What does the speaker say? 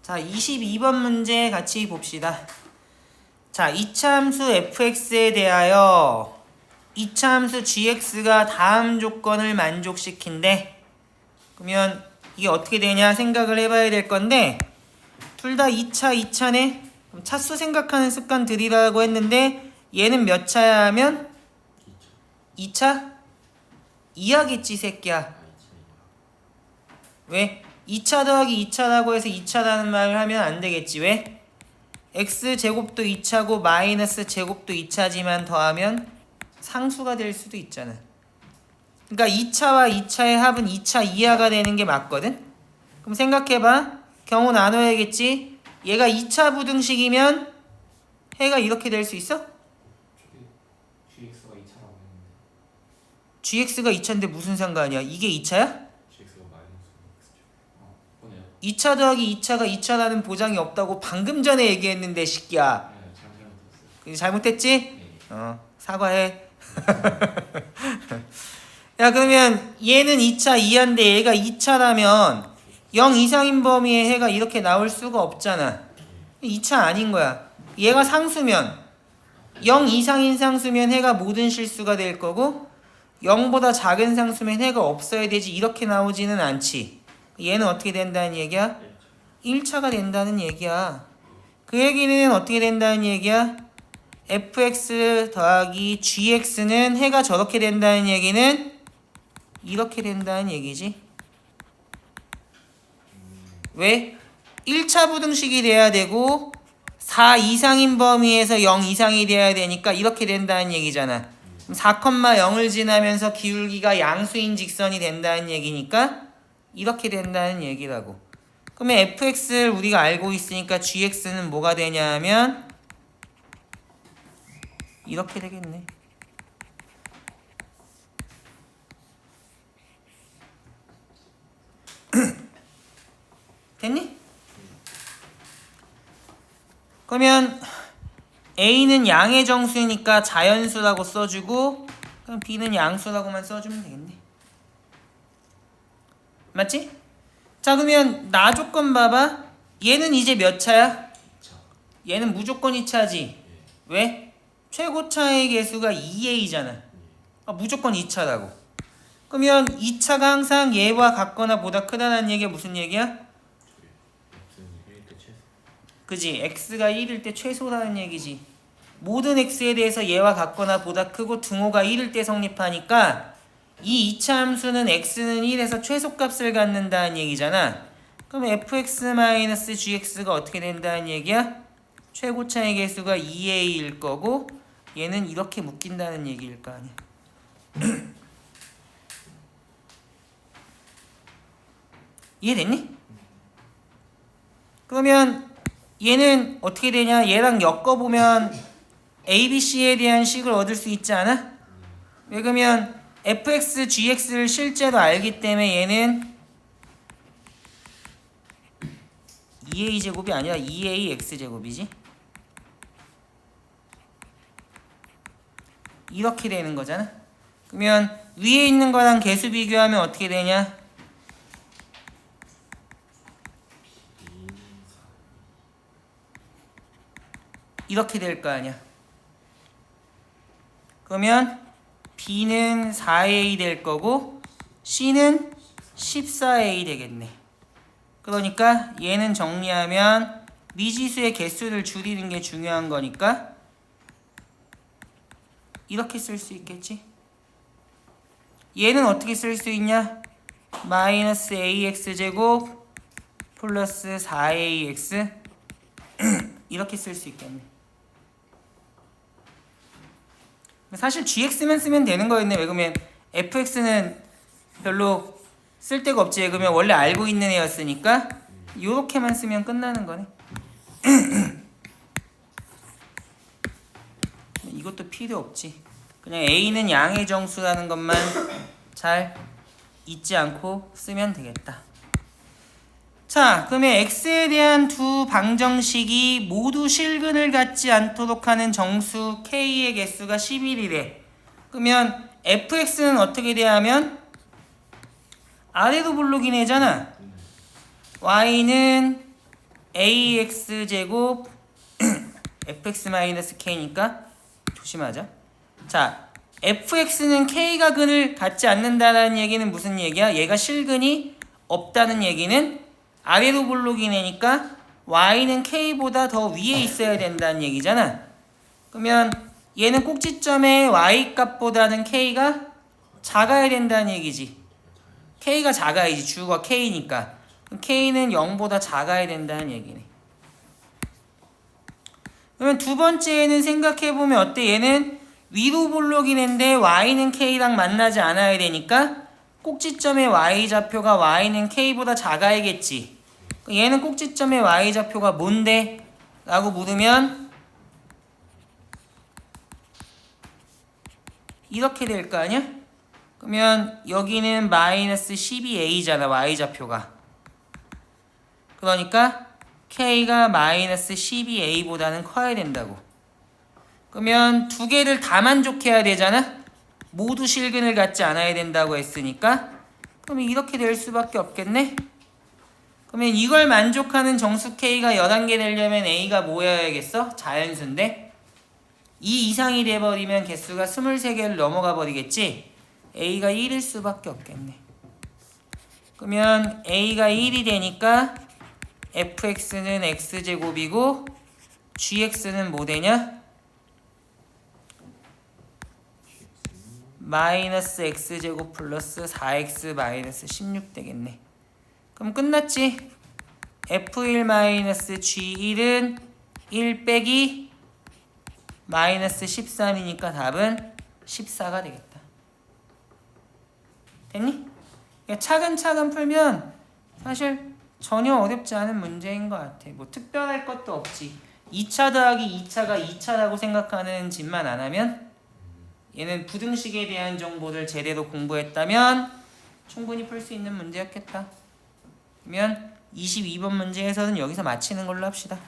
자, 22번 문제 같이 봅시다. 자, 이차함수 fx에 대하여 이차함수 gx가 다음 조건을 만족시킨대. 그러면 이게 어떻게 되냐 생각을 해봐야 될 건데, 둘 다 2차네? 그럼 차수 생각하는 습관 들이라고 했는데, 얘는 몇 차야 하면? 2차? 2하겠지 새끼야. 왜? 2차 더하기 2차라고 해서 2차라는 말을 하면 안 되겠지. 왜? x제곱도 2차고 마이너스 제곱도 2차지만 더하면 상수가 될 수도 있잖아. 그러니까 2차와 2차의 합은 2차 이하가 되는 게 맞거든? 그럼 생각해봐. 경우 나눠야겠지? 얘가 2차 부등식이면 해가 이렇게 될 수 있어? GX가 2차라고 했는데 gx가 2차인데 무슨 상관이야? 이게 2차야? GX가 마이너스 X죠. 보네요. 2차 더하기 2차가 2차라는 보장이 없다고 방금 전에 얘기했는데 새끼야. 네, 잘못했어요. 그게 잘못했지? 네. 사과해. 야, 그러면 얘는 2차 이하인데 얘가 2차라면 0 이상인 범위의 해가 이렇게 나올 수가 없잖아. 2차 아닌 거야. 얘가 상수면 0 이상인 상수면 해가 모든 실수가 될 거고, 0보다 작은 상수면 해가 없어야 되지. 이렇게 나오지는 않지. 얘는 어떻게 된다는 얘기야? 1차가 된다는 얘기야. 그 얘기는 어떻게 된다는 얘기야? fx 더하기 gx는 해가 저렇게 된다는 얘기는 이렇게 된다는 얘기지. 왜? 1차 부등식이 돼야 되고 4 이상인 범위에서 0 이상이 돼야 되니까 이렇게 된다는 얘기잖아. 4,0을 지나면서 기울기가 양수인 직선이 된다는 얘기니까 이렇게 된다는 얘기라고. 그러면 fx를 우리가 알고 있으니까 gx는 뭐가 되냐 하면 이렇게 되겠네. 됐니? 그러면 A는 양의 정수니까 자연수라고 써주고, 그럼 B는 양수라고만 써주면 되겠네. 맞지? 자, 그러면 나 조건 봐봐. 얘는 이제 몇 차야? 2차. 얘는 무조건 2차지. 왜? 최고차의 개수가 2a잖아. 무조건 2차라고. 그러면 2차가 항상 얘와 같거나 보다 크다는 얘기가 무슨 얘기야? X는 1대 최소. 그지? x가 1일 때 최소라는 얘기지. 모든 x에 대해서 얘와 같거나 보다 크고 등호가 1일 때 성립하니까 이 2차 함수는 x는 1에서 최소값을 갖는다는 얘기잖아. 그럼 fx-gx가 어떻게 된다는 얘기야? 최고차의 개수가 2a일 거고 얘는 이렇게 묶인다는 얘기일 거 아니야. 이해됐니? 그러면 얘는 어떻게 되냐? 얘랑 엮어보면 ABC에 대한 식을 얻을 수 있지 않아? 왜 그러면 fx, gx를 실제로 알기 때문에 얘는 2a제곱이 아니라 2ax제곱이지? 이렇게 되는 거잖아? 그러면 위에 있는 거랑 개수 비교하면 어떻게 되냐? 이렇게 될 거 아니야. 그러면 B는 4A 될 거고 C는 14A 되겠네. 그러니까 얘는 정리하면 미지수의 개수를 줄이는 게 중요한 거니까 이렇게 쓸 수 있겠지. 얘는 어떻게 쓸 수 있냐? 마이너스 AX제곱 플러스 4AX 이렇게 쓸 수 있겠네. 사실 gx만 쓰면 되는 거였네. 왜 그러면 fx는 별로 쓸데가 없지. 왜 그러면 원래 알고 있는 애였으니까 요렇게만 쓰면 끝나는 거네. 이것도 필요 없지. 그냥 a는 양의 정수라는 것만 잘 잊지 않고 쓰면 되겠다. 자, 그러면 x에 대한 두 방정식이 모두 실근을 갖지 않도록 하는 정수 k의 개수가 11이래. 그러면 fx는 어떻게 돼야 하면 아래로 블록이 내잖아. y는 ax제곱 fx-k니까 조심하자. 자, fx는 k가 근을 갖지 않는다는 얘기는 무슨 얘기야? 얘가 실근이 없다는 얘기는 아래로 볼록이네니까 y는 k보다 더 위에 있어야 된다는 얘기잖아. 그러면 얘는 꼭지점의 y 값보다는 k가 작아야 된다는 얘기지. k가 작아야지. 주가 k니까. k는 0보다 작아야 된다는 얘기네. 그러면 두 번째는 생각해보면 어때? 얘는 위로 볼록이는데 y는 k랑 만나지 않아야 되니까 꼭지점의 y좌표가 y는 k보다 작아야겠지. 얘는 꼭지점의 y좌표가 뭔데? 라고 물으면 이렇게 될 거 아니야? 그러면 여기는 마이너스 12a잖아, y좌표가. 그러니까 k가 마이너스 12a보다는 커야 된다고. 그러면 두 개를 다 만족해야 되잖아? 모두 실근을 갖지 않아야 된다고 했으니까 그러면 이렇게 될 수밖에 없겠네? 그러면 이걸 만족하는 정수 k가 11개 되려면 a가 뭐여야겠어? 자연수인데 2 이상이 돼버리면 개수가 23개를 넘어가 버리겠지? a가 1일 수밖에 없겠네. 그러면 a가 1이 되니까 fx는 x제곱이고 gx는 뭐 되냐? 마이너스 x제곱 플러스 4x 마이너스 16 되겠네. 그럼 끝났지? f1 마이너스 g1은 1 빼기 마이너스 13이니까 답은 14가 되겠다. 됐니? 차근차근 풀면 사실 전혀 어렵지 않은 문제인 것 같아. 뭐 특별할 것도 없지. 2차 더하기 2차가 2차라고 생각하는 짓만 안 하면 얘는 부등식에 대한 정보를 제대로 공부했다면 충분히 풀 수 있는 문제였겠다. 그러면 22번 문제에서는 여기서 마치는 걸로 합시다.